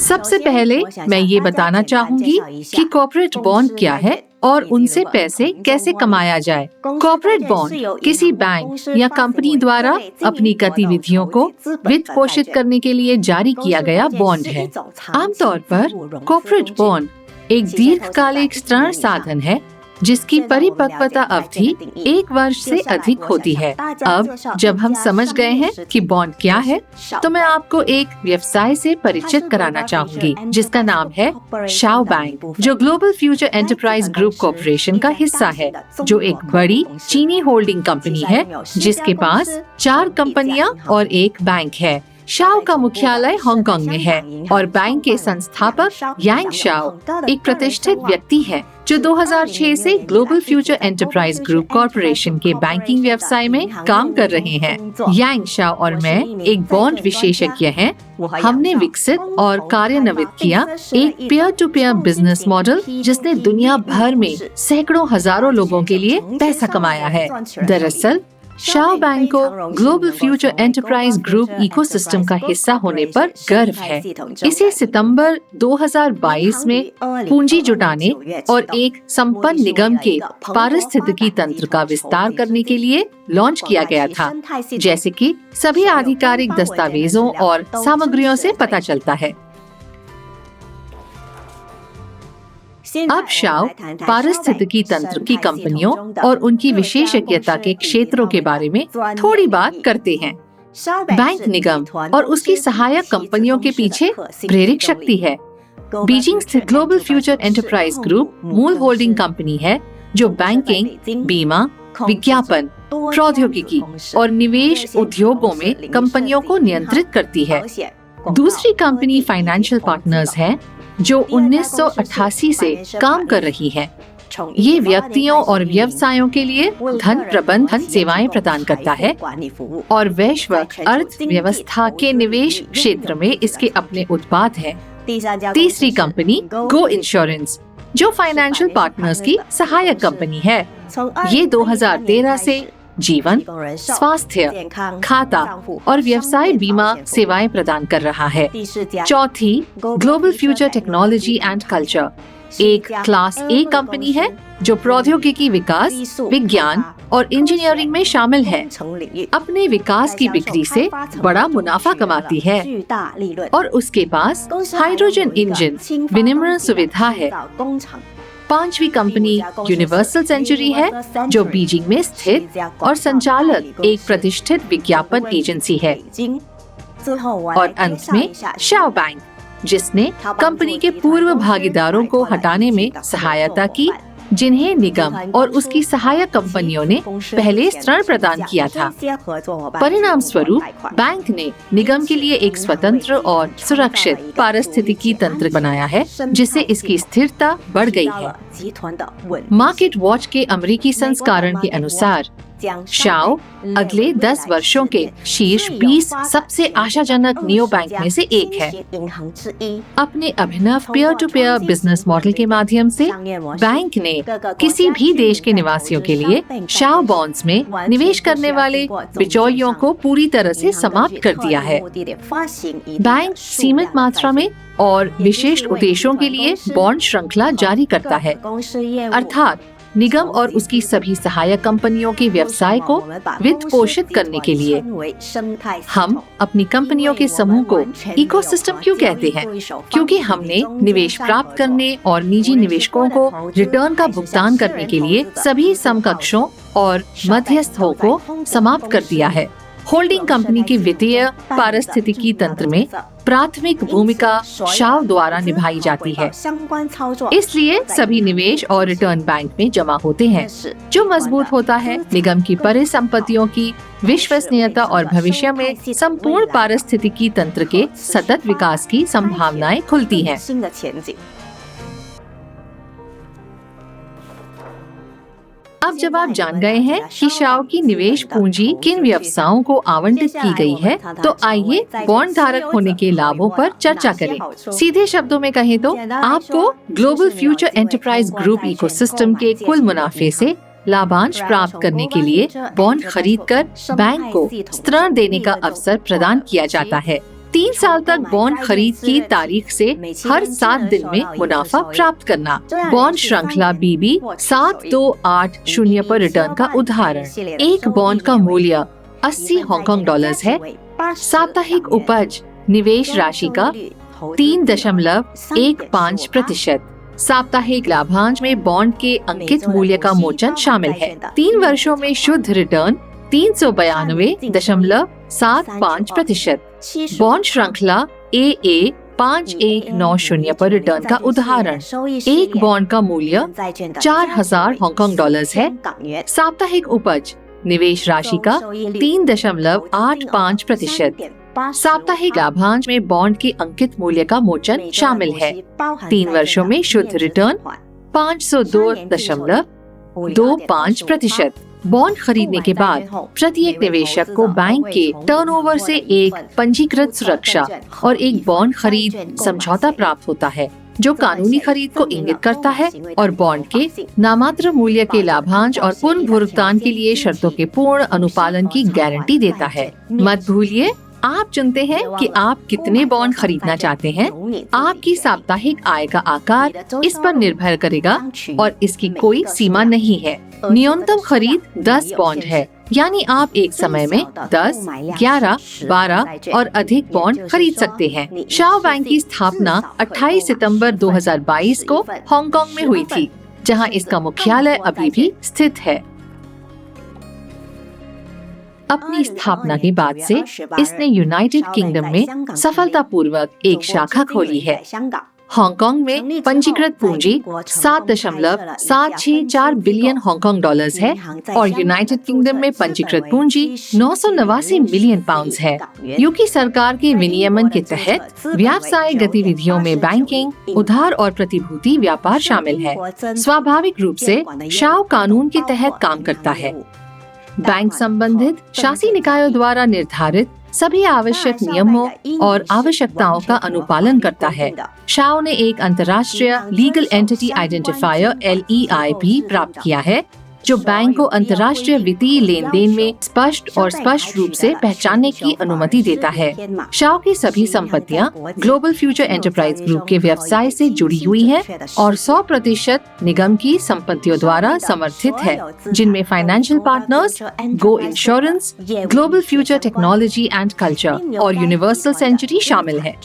सबसे पहले मैं ये बताना चाहूंगी कि कॉर्पोरेट बॉन्ड क्या है और उनसे पैसे कैसे कमाया जाए। कॉर्पोरेट बॉन्ड किसी बैंक या कंपनी द्वारा अपनी गतिविधियों को वित्त पोषित करने के लिए जारी किया गया बॉन्ड है। आमतौर पर कॉर्पोरेट बॉन्ड एक दीर्घकालिक ऋण साधन है जिसकी परिपक्वता अवधि 1 वर्ष से अधिक होती है। अब जब हम समझ गए हैं कि बॉन्ड क्या है, तो मैं आपको एक व्यवसाय से परिचित कराना चाहूंगी जिसका नाम है शाओ बैंक, जो global future enterprise group corporation का हिस्सा है, जो एक बड़ी चीनी होल्डिंग कंपनी है जिसके पास 4 कंपनियां और 1 बैंक है। शाओ का मुख्यालय हांगकांग में है और बैंक के संस्थापक यांग शाओ एक प्रतिष्ठित व्यक्ति है जो 2006 से global future enterprise group corporation के बैंकिंग व्यवसाय में काम कर रहे हैं। यांग शाओ और मैं एक बॉन्ड विशेषज्ञ हैं। हमने विकसित और कार्यान्वित किया एक peer to peer business model जिसने दुनिया भर में सैकड़ों हजारों लोगों के लिए पैसा कमाया है। दरअसल शाओ बैंक को global future enterprise group ecosystem का हिस्सा होने पर गर्व है। इसे सितंबर 2022 में पूंजी जुटाने और एक संपन्न निगम के पारिस्थितिकी तंत्र का विस्तार करने के लिए लॉन्च किया गया था, जैसे कि सभी आधिकारिक दस्तावेजों और सामग्रियों से पता चलता है। अब शाओ पारिस्थितिकी तंत्र की कंपनियों और उनकी विशेषज्ञता के क्षेत्रों के बारे में थोड़ी बात करते हैं। बैंक निगम और उसकी सहायक कंपनियों के पीछे प्रेरक शक्ति है। बीजिंग स्थित ग्लोबल फ्यूचर एंटरप्राइज ग्रुप मूल होल्डिंग कंपनी है जो बैंकिंग, बीमा, विज्ञापन, प्रौद्योगिकी और निवेश उद्योगों में कंपनियों को नियंत्रित करती है। दूसरी कंपनी फाइनेंशियल पार्टनर्स है जो 1988 से काम कर रही है। ये व्यक्तियों और व्यवसायों के लिए धन प्रबंधन सेवाएं प्रदान करता है और वैश्विक अर्थव्यवस्था के निवेश क्षेत्र में इसके अपने उत्पाद हैं। तीसरी कंपनी गो इंश्योरेंस जो फाइनेंशियल पार्टनर्स की सहायक कंपनी है। ये 2013 से जीवन, स्वास्थ्य, खाता और व्यवसाय बीमा सेवाएं प्रदान कर रहा है। चौथी global future technology and culture एक क्लास ए कंपनी है जो प्रौद्योगिकी विकास, विज्ञान और इंजीनियरिंग में शामिल है। अपने विकास की बिक्री से बड़ा मुनाफा कमाती है और उसके पास हाइड्रोजन इंजन विनिर्माण सुविधा है। पांचवी कंपनी यूनिवर्सल सेंचुरी है जो बीजिंग में स्थित और संचालक एक प्रतिष्ठित विज्ञापन एजेंसी है। और अंत में शाओ बैंक जिसने कंपनी के पूर्व भागीदारों को हटाने में सहायता की जिन्हें निगम और उसकी सहायक कंपनियों ने पहले ऋण प्रदान किया था। परिणाम स्वरूप बैंक ने निगम के लिए एक स्वतंत्र और सुरक्षित पारिस्थितिकी तंत्र बनाया है जिससे इसकी स्थिरता बढ़ गई है। मार्केट वॉच के अमेरिकी संस्करण के अनुसार शाओ अगले 10 वर्षों के शीर्ष 20 सबसे आशाजनक नियो बैंक में से एक है। अपने अभिनव peer to peer business model के माध्यम से बैंक ने किसी भी देश के निवासियों के लिए शाओ बॉन्ड्स में निवेश करने वाले बिचौलियों को पूरी तरह से समाप्त कर दिया है। बैंक सीमित मात्रा में और विशेष उद्देश्यों के लिए बॉन्ड श्रृंखला जारी करता है, अर्थात निगम और उसकी सभी सहायक कंपनियों के व्यवसाय को वित्त पोषित करने के लिए। हम अपनी कंपनियों के समूह को इकोसिस्टम क्यों कहते हैं? क्योंकि हमने निवेश प्राप्त करने और निजी निवेशकों को रिटर्न का भुगतान करने के लिए सभी समकक्षों और मध्यस्थों को समाप्त कर दिया है। होल्डिंग कंपनी की वित्तीय पारिस्थितिकी तंत्र में प्राथमिक भूमिका शाओ द्वारा निभाई जाती है, इसलिए सभी निवेश और रिटर्न बैंक में जमा होते हैं, जो मजबूत होता है निगम की परिसंपत्तियों की विश्वसनीयता और भविष्य में संपूर्ण पारिस्थितिकी तंत्र के सतत विकास की संभावनाएं खुलती हैं। अब जब आप जान गए हैं कि शाओ की निवेश पूंजी किन व्यवसायों को आवंटित की गई है, तो आइए बॉन्ड धारक होने के लाभों पर चर्चा करें। सीधे शब्दों में कहें तो आपको global future enterprise group ecosystem के कुल मुनाफे से लाभांश प्राप्त करने के लिए बॉन्ड खरीदकर बैंक को ऋण देने का अवसर प्रदान किया जाता है। 3 साल तक बॉन्ड खरीद की तारीख से हर 7 दिन में मुनाफा प्राप्त करना। बॉन्ड श्रृंखला BB 7280 पर रिटर्न का उदाहरण। एक बॉन्ड का मूल्य 80 हांगकांग डॉलर्स है। साप्ताहिक उपज निवेश राशि का 3.15%। साप्ताहिक लाभांश में बॉन्ड के अंकित मूल्य का मोचन शामिल है। 3 वर्षों में शुद्ध रिटर्न 392.75%। बॉन्ड श्रृंखला AA 5190 पर रिटर्न का उदाहरण। एक बॉन्ड का मूल्य 4000 हांगकांग डॉलर्स है। साप्ताहिक उपज निवेश राशि का 3.85%। साप्ताहिक लाभांश में बॉन्ड के अंकित मूल्य का मोचन शामिल है। 3 वर्षों में शुद्ध रिटर्न 502.25%। बॉन्ड खरीदने के बाद प्रत्येक निवेशक को बैंक के टर्नओवर से एक पंजीकृत सुरक्षा और एक बॉन्ड खरीद समझौता प्राप्त होता है, जो कानूनी खरीद को इंगित करता है और बॉन्ड के नामात्र मूल्य के लाभांश और पुनर्भुगतान के लिए शर्तों के पूर्ण अनुपालन की गारंटी देता है। मत भूलिए, आप चुनते हैं कि आप कितने बॉन्ड खरीदना चाहते हैं। आपकी साप्ताहिक आय का आकार इस पर निर्भर करेगा और इसकी कोई सीमा नहीं है। न्यूनतम खरीद 10 बॉन्ड है, यानी आप एक समय में 10, 11, 12 और अधिक बॉन्ड खरीद सकते हैं। शाओ बैंक की स्थापना 28 सितंबर 2022 को हांगकांग में हुई थी, जहां इसका मुख्यालय अभी भी स्थित है। अपनी स्थापना के बाद से इसने यूनाइटेड किंगडम में सफलतापूर्वक एक शाखा खोली है। हांगकांग में पंजीकृत पूंजी 7.764 बिलियन हांगकांग डॉलर्स है और यूनाइटेड किंगडम में पंजीकृत पूंजी 989 मिलियन पाउंड्स है। यूके सरकार के विनियमन के तहत व्यावसायिक गतिविधियों में बैंकिंग, उधार और प्रतिभूति व्यापार शामिल है। स्वाभाविक रूप से शाओ कानून के तहत काम करता है। बैंक संबंधित शासी निकायों द्वारा निर्धारित सभी आवश्यक नियमों और आवश्यकताओं का अनुपालन करता है। शाओ ने एक अंतर्राष्ट्रीय लीगल एंटिटी आइडेंटिफायर LEI भी प्राप्त किया है, जो बैंक को अंतर्राष्ट्रीय वित्तीय लेन देन में स्पष्ट रूप से पहचानने की अनुमति देता है। शाओ की सभी संपत्तियां ग्लोबल फ्यूचर एंटरप्राइज ग्रुप के व्यवसाय से जुड़ी हुई हैं और 100% निगम की संपत्तियों द्वारा समर्थित है, जिनमें financial partners, go insurance, global future technology and culture और यूनिवर्सल सेंचुरी शामिल है।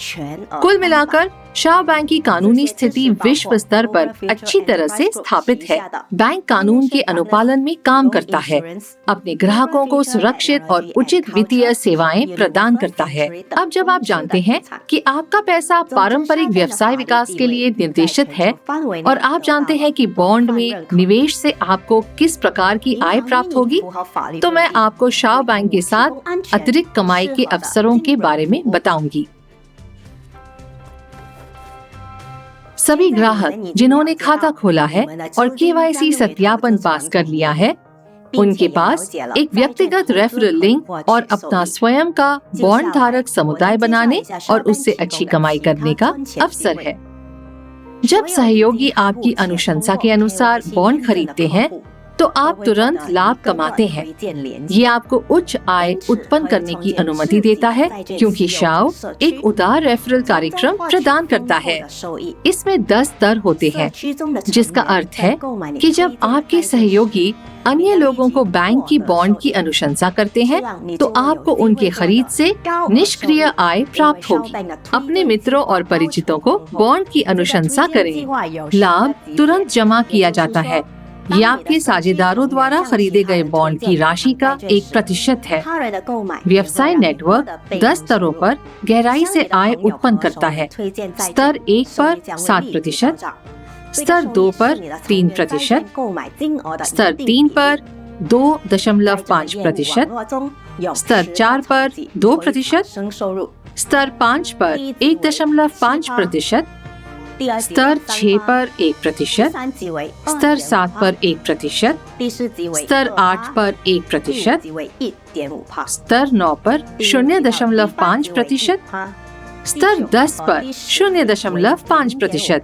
कुल मिलाकर शाओ बैंक की कानूनी स्थिति विश्व स्तर पर अच्छी तरह से स्थापित है। बैंक कानून के अनुपालन में काम करता है, अपने ग्राहकों को सुरक्षित और उचित वित्तीय सेवाएं प्रदान करता है। अब जब आप जानते हैं कि आपका पैसा पारंपरिक व्यवसाय विकास के लिए निर्देशित है और आप जानते हैं कि बॉन्ड में निवेश से आपको किस प्रकार की आय प्राप्त होगी, तो मैं आपको शाओ बैंक के साथ अतिरिक्त कमाई के अवसरों के बारे में बताऊंगी। सभी ग्राहक जिन्होंने खाता खोला है और KYC सत्यापन पास कर लिया है, उनके पास एक व्यक्तिगत रेफरल लिंक और अपना स्वयं का बॉन्ड धारक समुदाय बनाने और उससे अच्छी कमाई करने का अवसर है। जब सहयोगी आपकी अनुशंसा के अनुसार बॉन्ड खरीदते हैं, तो आप तुरंत लाभ कमाते हैं। ये आपको उच्च आय उत्पन्न करने की अनुमति देता है, क्योंकि शाओ एक उदार रेफरल कार्यक्रम प्रदान करता है। इसमें 10 स्तर होते हैं, जिसका अर्थ है कि जब आपके सहयोगी अन्य लोगों को बैंक की बॉन्ड की अनुशंसा करते हैं, तो आपको उनके खरीद से निष्क्रिय आय प्राप्त होगी। अपने मित्रों और परिचितों को बॉन्ड की अनुशंसा करें। लाभ तुरंत जमा किया जाता है। ये आपके साझेदारों द्वारा खरीदे गए बॉन्ड की राशि का 1% है। व्यवसाय नेटवर्क 10 स्तरों पर गहराई से आय उत्पन्न करता है। स्तर 1 पर 7%, स्तर 2 पर 3%, स्तर 3 पर 2.5%, स्तर 4 पर 2%, स्तर 5 पर 1.5%, स्तर 6 पर 1%, स्तर 7 पर 1%, स्तर 8 पर 1%, स्तर 9 पर 0.5%, स्तर 10 पर 0.5%।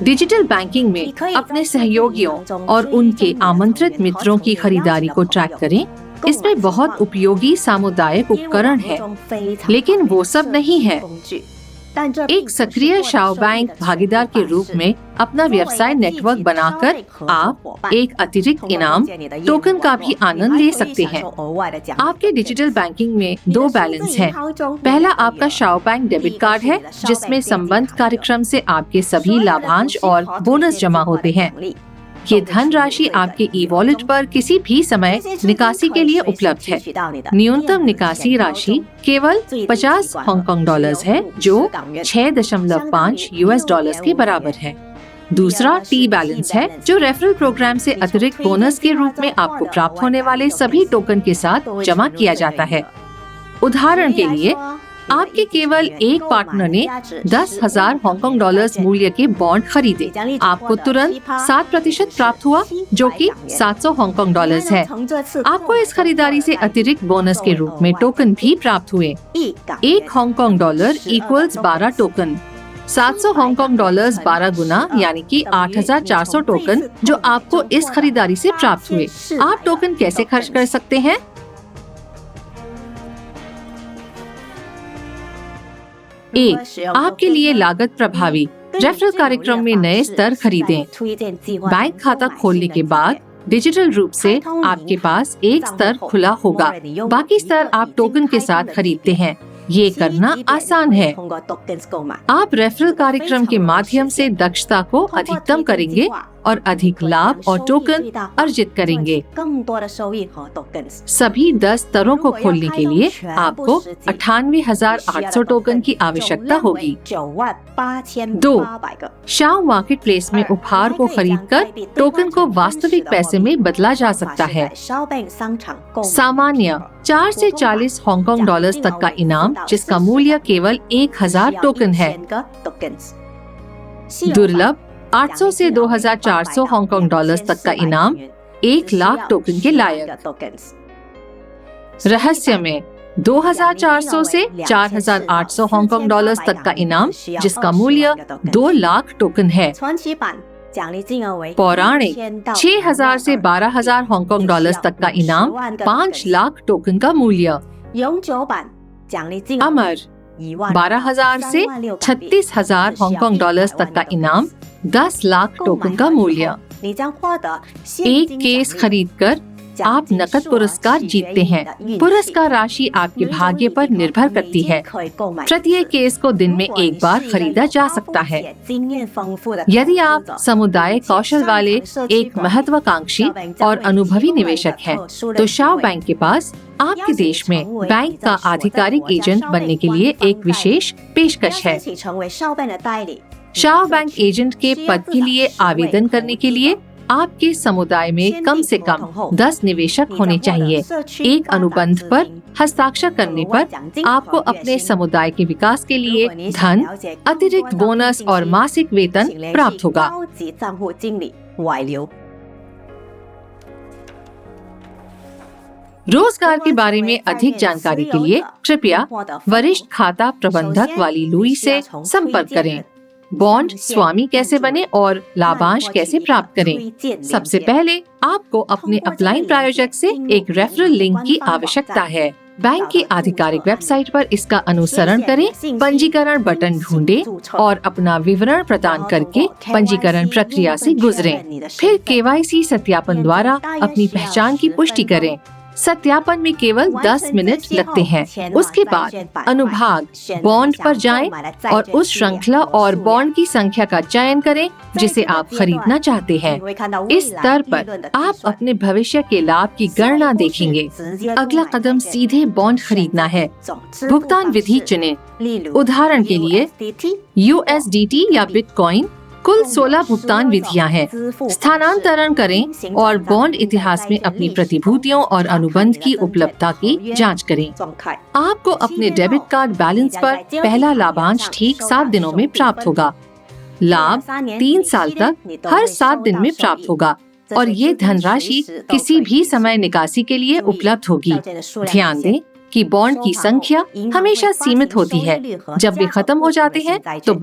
डिजिटल बैंकिंग में अपने सहयोगियों और उनके आमंत्रित मित्रों की खरीदारी को ट्रैक करें इसमें बहुत उपयोगी सामुदायिक उपकरण है, लेकिन वो सब नहीं है। एक सक्रिय शाओ बैंक भागीदार के रूप में अपना व्यवसाय नेटवर्क बनाकर आप एक अतिरिक्त इनाम टोकन का भी आनंद ले सकते हैं। आपके डिजिटल बैंकिंग में 2 बैलेंस हैं। पहला आपका शाओ बैंक डेबिट कार्ड है, जिसमें संबंध कार्यक्रम से आपके सभी लाभांश और बोनस जमा होते हैं। ये धनराशि आपके ई-वॉलेट पर किसी भी समय निकासी के लिए उपलब्ध है। न्यूनतम निकासी राशि केवल 50 हांगकांग डॉलर्स है, जो 6.5 US डॉलर्स के बराबर है। दूसरा टी बैलेंस है, जो रेफरल प्रोग्राम से अतिरिक्त बोनस के रूप में आपको प्राप्त होने वाले सभी टोकन के साथ जमा किया जाता है। उदाहरण के लिए, आपके केवल एक पार्टनर ने 10,000 हांगकांग डॉलर्स मूल्य के बॉन्ड खरीदे। आपको तुरंत 7% प्राप्त हुआ, जो कि 700 हांगकांग डॉलर्स है। आपको इस खरीदारी से अतिरिक्त बोनस के रूप में टोकन भी प्राप्त हुए। 1 Hong Kong dollar equals 12 token. 700 Hong Kong dollars 12 गुना यानी कि 8,400 टोकन जो आपको इस खरीदारी से प्राप्त हुए। आप टोकन कैसे खर्च कर सकते हैं? एक, आपके लिए लागत प्रभावी रेफरल कार्यक्रम में नए स्तर खरीदें। बैंक खाता खोलने के बाद डिजिटल रूप से आपके पास एक स्तर खुला होगा, बाकी स्तर आप टोकन के साथ खरीदते हैं। ये करना आसान है। आप रेफरल कार्यक्रम के माध्यम से दक्षता को अधिकतम करेंगे और अधिक लाभ और टोकन अर्जित करेंगे। सभी 10 स्तरों को खोलने के लिए आपको 98,800 टोकन की आवश्यकता होगी। 2, शाओ मार्केट प्लेस में उपहार को खरीदकर टोकन को वास्तविक पैसे में बदला जा सकता है। सामान्य 4 से 40 हांगकांग डॉलर्स तक का इनाम, जिसका मूल्य केवल 1,000 टोकन है। दुर्लभ 800 से 2,400 हांगकांग डॉलर्स तक का इनाम, 1 लाख टोकन के लायक। रहस्यमय 2,400 से 4,800 हांगकांग डॉलर्स तक का इनाम, जिसका मूल्य 2 लाख टोकन है। पौराणिक 6,000 से 12,000 हांगकांग डॉलर्स तक का इनाम, 5 लाख टोकन का मूल्य। अमर 12,000 से 36,000 हांगकांग डॉलर्स तक का इनाम, 10 लाख टोकन का मूल्य। एक केस खरीदकर आप नकद पुरस्कार जीतते हैं। पुरस्कार राशि आपके भाग्य पर निर्भर करती है। प्रत्येक केस को दिन में एक बार खरीदा जा सकता है। यदि आप समुदाय कौशल वाले एक महत्वाकांक्षी और अनुभवी निवेशक हैं, तो शाओ बैंक के पास आपके देश में बैंक का आधिकारिक एजेंट बनने के लिए एक विशेष पेशकश है। शाओ बैंक एजेंट के पद के लिए आवेदन करने के लिए आपके समुदाय में कम से कम 10 निवेशक होने चाहिए। एक अनुबंध पर हस्ताक्षर करने पर आपको अपने समुदाय के विकास के लिए धन, अतिरिक्त बोनस और मासिक वेतन प्राप्त होगा। रोजगार के बारे में अधिक जानकारी के लिए कृपया वरिष्ठ खाता प्रबंधक वाली लुई से संपर्क करें। बॉन्ड स्वामी कैसे बने और लाभांश कैसे प्राप्त करें? सबसे पहले आपको अपने अपलाइन प्रायोजक से एक रेफरल लिंक की आवश्यकता है। बैंक की आधिकारिक वेबसाइट पर इसका अनुसरण करें, पंजीकरण बटन ढूंढें और अपना विवरण प्रदान करके पंजीकरण प्रक्रिया से गुजरें। फिर KYC सत्यापन द्वारा अपनी पहचान की पुष्टि करें। सत्यापन में केवल 10 मिनट लगते हैं। उसके बाद अनुभाग बॉन्ड पर जाएं और उस श्रृंखला और बॉन्ड की संख्या का चयन करें जिसे आप खरीदना चाहते हैं। इस स्तर पर आप अपने भविष्य के लाभ की गणना देखेंगे। अगला कदम सीधे बॉन्ड खरीदना है। भुगतान विधि चुनें। उदाहरण के लिए USDT या बिटकॉइन। कुल 16 भुगतान विधियां हैं। स्थानांतरण करें और बॉन्ड इतिहास में अपनी प्रतिभूतियों और अनुबंध की उपलब्धता की जांच करें। आपको अपने डेबिट कार्ड बैलेंस पर पहला लाभांश ठीक 7 दिनों में प्राप्त होगा। लाभ 3 साल तक हर 7 दिन में प्राप्त होगा और ये धनराशि किसी भी समय निकासी के लिए उपलब्ध होगी। ध्यान दें कि बॉन्ड की संख्या हमेशा सीमित होती है। जब वे खत्म हो जाते हैं तो